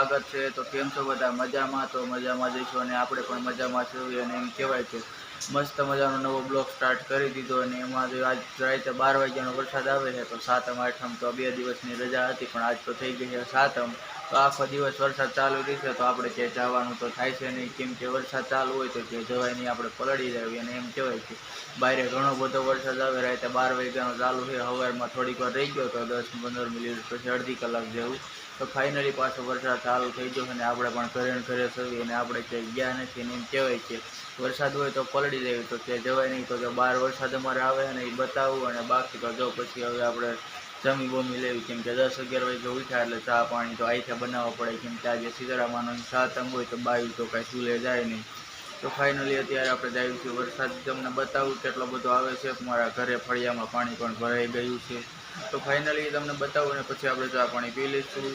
સ્વાગત છે। તો કેમ છો બધા? મજામાં? તો મજામાં જઈશું અને આપણે પણ મજામાં છીએ અને એમ કહેવાય છે મસ્ત મજાનો નવો બ્લોગ સ્ટાર્ટ કરી દીધો અને એમાં જો આજ રાતે 12 વાગ્યાનો વરસાદ આવે છે તો સાતમ આઠમ તો 2 દિવસની રજા હતી પણ આજ તો થઈ ગઈ છે સાતમ। તો આખો દિવસ વરસાદ ચાલુ રહેશે તો આપણે ક્યાંય જવાનું તો થાય છે નહીં, કેમ કે વરસાદ ચાલુ હોય તો ક્યાંય જવાય નહીં, આપણે પલળી જાય અને એમ કહેવાય છે બહાર ઘણો બધો વરસાદ આવે રાતે 12 વાગ્યાનો ચાલુ છે, સવારમાં થોડીક વાર રહી ગયો તો 10-15 મિનિટ પછી અડધી કલાક જેવું તો ફાઇનલી પાછો વરસાદ ચાલુ થઈ ગયો અને આપણે પણ ઘરે સવી અને આપણે ક્યાંય ગયા નથી અને એમ કહેવાય છે વરસાદ હોય તો પલળી જાય તો ક્યાંય જવાય નહીં। તો જો બહાર વરસાદ અમારે આવે ને એ બતાવવું અને બાકી તો જો પછી હવે આપણે જમી બમી લેવી, કેમ કે 10-11 વાગે ઉઠ્યા એટલે ચા પાણી તો આઈથે બનાવવા પડે, કેમ કે આજે શીતળામાનો સાતમ હોય તો બાયું તો કાંઈ ચૂલે જાય નહીં। તો ફાઇનલી અત્યારે આપણે જાય છે વરસાદ તમને બતાવું કેટલો બધો આવે છે, મારા ઘરે ફળિયામાં પાણી પણ ભરાઈ ગયું છે તો ફાઇનલી તમને બતાવું અને પછી આપણે ચા પાણી પી લઈશું।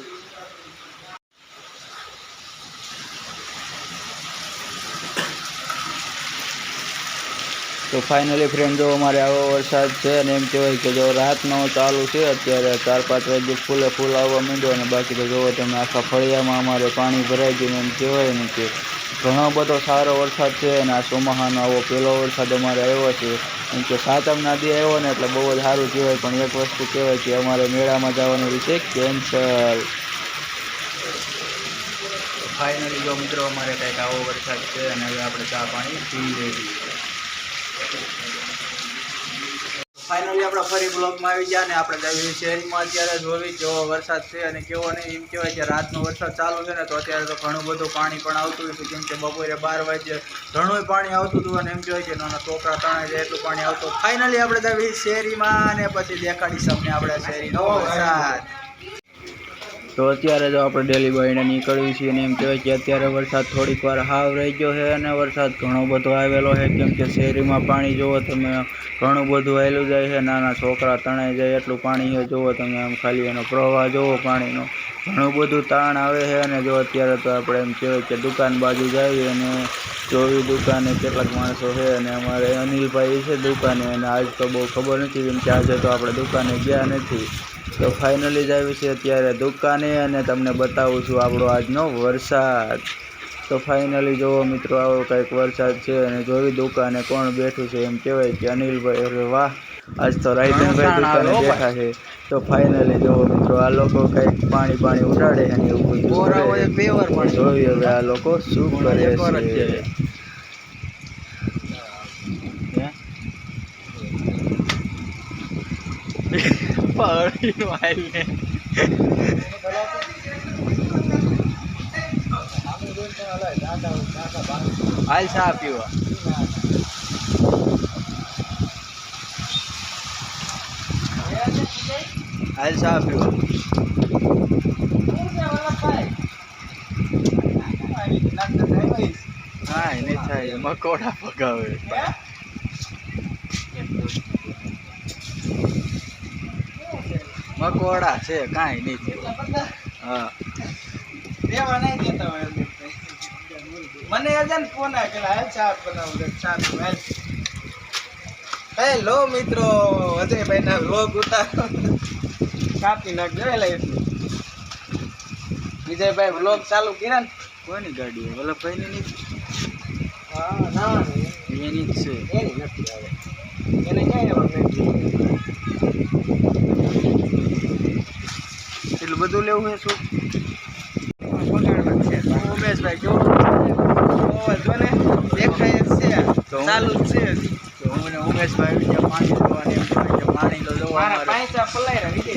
તો ફાઇનલી ફ્રેન્ડ જો અમારે આવો વરસાદ છે અને એમ કહેવાય કે જો રાતનો ચાલુ છે, અત્યારે 4-5 વાગે ફૂલ આવવા માંડ્યો અને બાકી તો જોવો તમે આખા ફળિયામાં અમારે પાણી ભરાઈ ગયું। એમ કહેવાય ને કે ઘણો બધો સારો વરસાદ છે અને આ ચોમાસાનો આવો પહેલો વરસાદ અમારે આવ્યો છે, કેમ કે સાતમના દી આવ્યો ને એટલે બહુ જ સારું કહેવાય। પણ એક વસ્તુ કહેવાય કે અમારે મેળામાં જવાનું વિશે કેન્સલ। ફાઇનલી જો મિત્રો અમારે કંઈક આવો વરસાદ છે અને હવે આપણે ચા પાણી પી લઈએ। ફાઇનલી આપણે ફરી બ્લોગમાં આવી ગયા અને આપણે જઈએ શહેરમાં અત્યારે જોવી કેવો વરસાદ છે અને કેવો નહીં, એમ કહેવાય કે રાતનો વરસાદ ચાલુ છે ને તો અત્યારે તો ઘણું બધું પાણી પણ આવતું હતું, કેમ કે બપોરે 12 વાગે ઘણું પાણી આવતું હતું અને એમ કહેવાય કે નાના છોકરા તણાઈ જાય એટલું પાણી આવતું। ફાઇનલી આપણે જઈએ શહેરીમાં અને પછી દેખાડીશ તમને આપણે શહેરીનો વરસાદ। તો અત્યારે જો આપણે ડેલી બાઈને નીકળવી છીએ અને એમ કહેવાય કે અત્યારે વરસાદ થોડીક વાર હાવ રહી ગયો છે અને વરસાદ ઘણો બધો આવેલો છે, કેમ કે શહેરીમાં પાણી જુઓ તમે ઘણું બધું આવેલું જાય છે, નાના છોકરા તણાઈ જાય એટલું પાણી છે, જુઓ તમે આમ ખાલી એનો પ્રવાહ જુઓ પાણીનો ઘણું બધું તાણ આવે છે। અને જો અત્યારે તો આપણે એમ કહેવાય કે દુકાન બાજુ જઈએ અને જોવી દુકાને કેટલાક માણસો છે અને અમારે અનિલભાઈ છે દુકાને અને આજ તો બહુ ખબર નથી, કેમ કે આજે તો આપણે દુકાને ગયા નથી। તો ફાઇનલી જ આવી છે અત્યારે દુકાને અને તમને બતાવું છું આપણો આજનો વરસાદ। તો ફાઇનલી જોવો મિત્રો આવો કંઈક વરસાદ છે અને જોવી દુકાને કોણ બેઠું છે, એમ કહેવાય કે અનિલભાઈ। અરે વાહ, આજ તો રાયધનભાઈ દુકાને બેઠા છે। તો ફાઇનલી જોવો મિત્રો આ લોકો કંઈક પાણી ઉડાડે અને એવું બધું જોઈ હવે આ લોકો શું કરે છે। હાલ ચા પીવા હાલ ચા પીવા હા નહીં થાય મકોડા પગાવે મકોડા છે કાંઈ નહીં થયું। હા દેવા નહીં દેતા હોય મને એજન ફોન આવેલા ચા બનાવું ચા પીવા। હેલો મિત્રો, અજયભાઈ ના વ્લોગ ઉતારો કાપી નાખજો એટલે વિજયભાઈ વ્લોગ ચાલુ કર્યા ને કોની ગાડી વલ્લભભાઈ ની નથી? હા ના એની જ છે, એની નથી આવે એને ક્યાં એટલું બધું લેવું છે શું ઉમેશભાઈ જો ને દેખાય જ છે તો ચાલુ જ છે તો હું ઉમેશભાઈ પાણી પાણી તો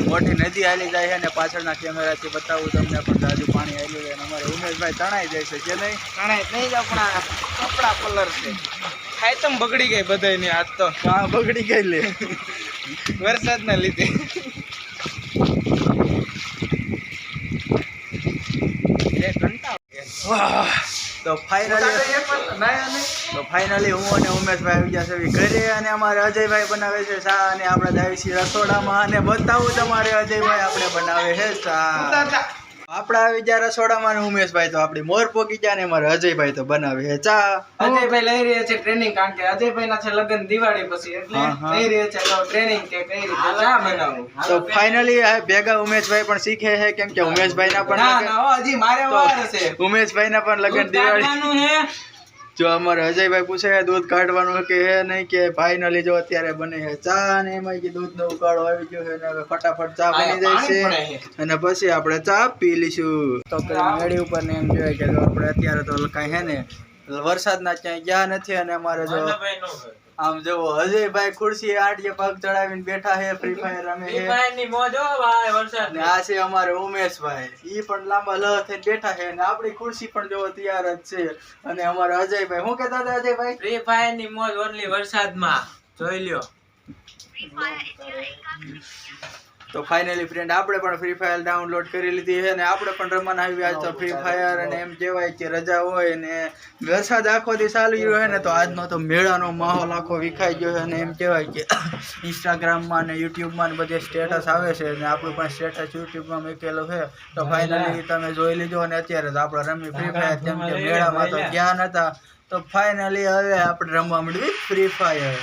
મોટી નદી હાલી જાય છે અને પાછળના કેમેરાથી બતાવું તમને પણ તાજુ પાણી હાલ્યું છે અને અમારે ઉમેશભાઈ તણાઈ જાય છે કે નહીં? તણાઈ નહીં જ આપણા કપડા કલર છે ખાયતમ બગડી ગઈ બધાની આજ તો હા બગડી ગઈ લે વરસાદના લીધે। તો ફાઇનલી હું અને ઉમેશભાઈ આવી ગયા છે ઘરે અને અમારે અજયભાઈ બનાવે છે ચા અને આપણે જાય છીએ રસોડામાં અને બતાવું તમારે અજયભાઈ આપણે બનાવે છે ચા। આપડા આવી ગયા રસોડામાં ને ઉમેશભાઈ તો આપડી મોર પોકી ગયા ને અમારે અજયભાઈ તો બનાવે છે ચા. અજયભાઈ લઈ રહ્યા છે ટ્રેનિંગ, કારણ કે અજયભાઈ ના છે લગ્ન દિવાળી પછી, એટલે લઈ રહ્યા છે ટ્રેનિંગ કે કઈ રીતે ચા બનાવવું. તો ફાઇનલી ભેગા ઉમેશભાઈ પણ શીખે છે, કેમ કે ઉમેશભાઈ ના પણ હજી મારે વાર છે. ઉમેશભાઈ ના પણ લગ્ન દિવાળી. જો અમારે અજયભાઈ પૂછે દૂધ કાઢવાનું કે હે નહીં, કે ફાઇનલી જો અત્યારે બને છે ચા ને એમાં કે દૂધ નો ઉકાળો આવી ગયો છે ને હવે ફટાફટ ચા બની જાય છે અને પછી આપણે ચા પી લઈશું. તો મેળી ઉપર ને એમ કહેવાય કે આપણે અત્યારે તો કઈ હે ને વરસાદના ક્યાંય ગયા નથી અને અમારે જો આમ જો અજયભાઈ ખુરશી આટલે પગ ચડાવીને બેઠા છે, ફ્રી ફાયર રમે છે. ને આ છે અમારે ઉમેશભાઈ, ઈ પણ લાંબા લહ થઈને બેઠા છે અને આપણી ખુરશી પણ જો તૈયાર જ છે. અને અમારે અજયભાઈ શું કહેતા હતા અજયભાઈ? ફ્રી ફાયર ની મોજ ઓનલી વરસાદમાં, જોઈ લ્યો. તો ફાઇનલી ફ્રેન્ડ આપણે પણ ફ્રી ફાયર ડાઉનલોડ કરી લીધી છે અને આપણે પણ રમવાના આવી આજ તો ફ્રી ફાયર. અને એમ કહેવાય કે રજા હોય ને વરસાદ આખો દી ચાલુ રહ્યો છે ને તો આજનો તો મેળાનો માહોલ આખો વિખાઈ ગયો છે. અને એમ કહેવાય કે ઇન્સ્ટાગ્રામમાં ને યુટ્યુબમાં ને બધે સ્ટેટસ આવે છે અને આપણું પણ સ્ટેટસ યુટ્યુબમાં મૂકેલું છે. તો ફાઇનલી તમે જોઈ લીધો અને અત્યારે તો આપણે રમી ફ્રી ફાયર, કેમ કે મેળામાં તો ગયા નતા. તો ફાઇનલી હવે આપણે રમવા માંડવી ફ્રી ફાયર.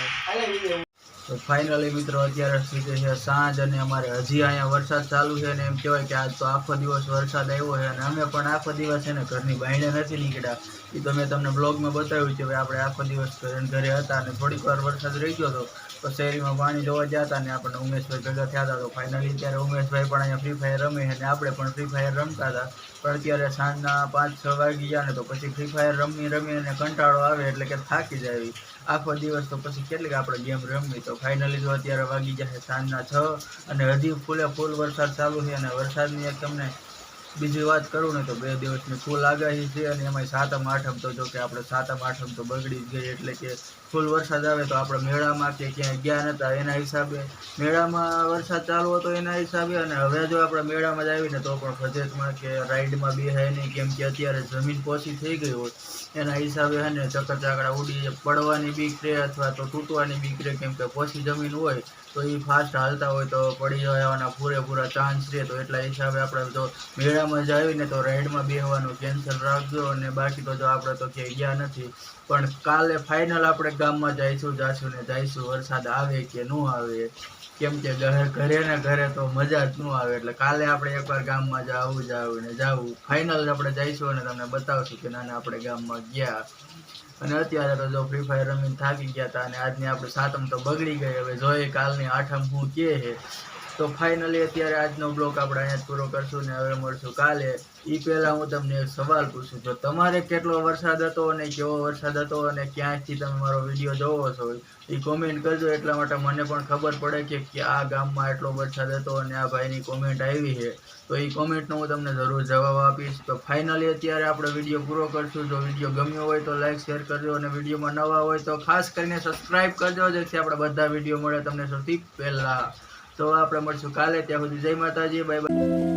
તો ફાઇનલી મિત્રો અત્યારે સુધી છે સાંજ અને અમારે હજી અહીંયા વરસાદ ચાલુ છે ને એમ કહેવાય કે આજ તો આખો દિવસ વરસાદ આવ્યો છે અને અમે પણ આખો દિવસ છે ને ઘરની બહાર નથી નીકળ્યા. એ તો મેં તમને બ્લોગમાં બતાવ્યું છે કે આપણે આખો દિવસ ઘરે હતા અને થોડીક વાર વરસાદ રહી ગયો હતો તો શેરીમાં પાણી જોવા ગયા હતા ને આપણને ઉમેશભાઈ ભેગા થયા હતા. તો ફાઇનલી ત્યારે ઉમેશભાઈ પણ અહીંયા ફ્રી ફાયર રમે અને આપણે પણ ફ્રી ફાયર રમતા હતા. પણ અત્યારે સાંજના 5-6 વાગી ગયા ને તો પછી ફ્રી ફાયર રમી અને કંટાળો આવે એટલે કે થાકી જાય આખો દિવસ, તો પછી કેટલીક આપણે ગેમ રમવી. તો ફાઇનલી જો અત્યારે વાગી જશે સાંજના 6 અને હજી ફૂલ વરસાદ ચાલુ છે. અને વરસાદની એક તમને બીજી વાત કરું ને તો 2 દિવસની ફૂલ આગાહી છે અને એમાં 7મ 8મ તો જો કે આપણે 7મ 8મ તો બગડી જ ગઈ, એટલે કે ફૂલ વરસાદ આવે તો આપણે મેળામાં કે ક્યાંય ગયા નતા એના હિસાબે મેળામાં વરસાદ ચાલુ હતો એના હિસાબે. અને હવે જો આપણે મેળામાં જ આવીને તો પણ બજેટમાં કે રાઈડમાં બેહાય નહીં, કેમ કે અત્યારે જમીન પોચી થઈ ગઈ હોય એના હિસાબે હે ને ચક્કર ચાકડા ઉડી પડવાની બીક રહે અથવા તો તૂટવાની બીક રહે, કેમ કે પોચી જમીન હોય તો એ ફાસ્ટ હાલતા હોય તો પડી જવાના પૂરેપૂરા ચાન્સ રહે. તો એટલા હિસાબે આપણે જો મેળામાં જ આવીને તો રાઈડમાં બેસવાનું કેન્સલ રાખજો. અને બાકી તો જો આપણે તો ક્યાંય ગયા નથી, પણ કાલે ફાઇનલ આપણે ગામમાં જાશું વરસાદ આવે કે ન આવે, કેમ કે ઘરે ને ઘરે તો મજા જ ન આવે. એટલે કાલે આપણે એકવાર ગામમાં જાવું ફાઇનલ આપણે જઈશું અને તમને બતાવશું કે નાના આપણે ગામમાં ગયા. અને અત્યારે તો જો ફ્રી ફાયર રમીને થાકી ગયા હતા અને આજની આપણે 7મ તો બગડી ગઈ. હવે જોઈએ કાલની 8મ શું કહે છે. તો ફાઇનલી અત્યારે આજનો બ્લોગ આપણે અહીંયા જ પૂરો કરશું ને હવે મળશું કાલે. એ પહેલાં હું તમને એક સવાલ પૂછું, જો તમારે કેટલો વરસાદ હતો અને કેવો વરસાદ હતો અને ક્યાંથી તમે મારો વિડીયો જોવો છો એ કોમેન્ટ કરજો, એટલા માટે મને પણ ખબર પડે કે આ ગામમાં એટલો વરસાદ હતો અને આ ભાઈની કોમેન્ટ આવી છે. તો એ કોમેન્ટનો હું તમને જરૂર જવાબ આપીશ. તો ફાઇનલી અત્યારે આપણે વિડીયો પૂરો કરશું. જો વિડીયો ગમ્યો હોય તો લાઈક શેર કરજો અને વિડીયોમાં નવા હોય તો ખાસ કરીને સબસ્ક્રાઈબ કરજો, જેથી આપણે બધા વિડીયો મળે તમને સૌથી પહેલાં. તો આપણે મળશું કાલે, ત્યાં સુધી જય માતાજી, બાય બાય.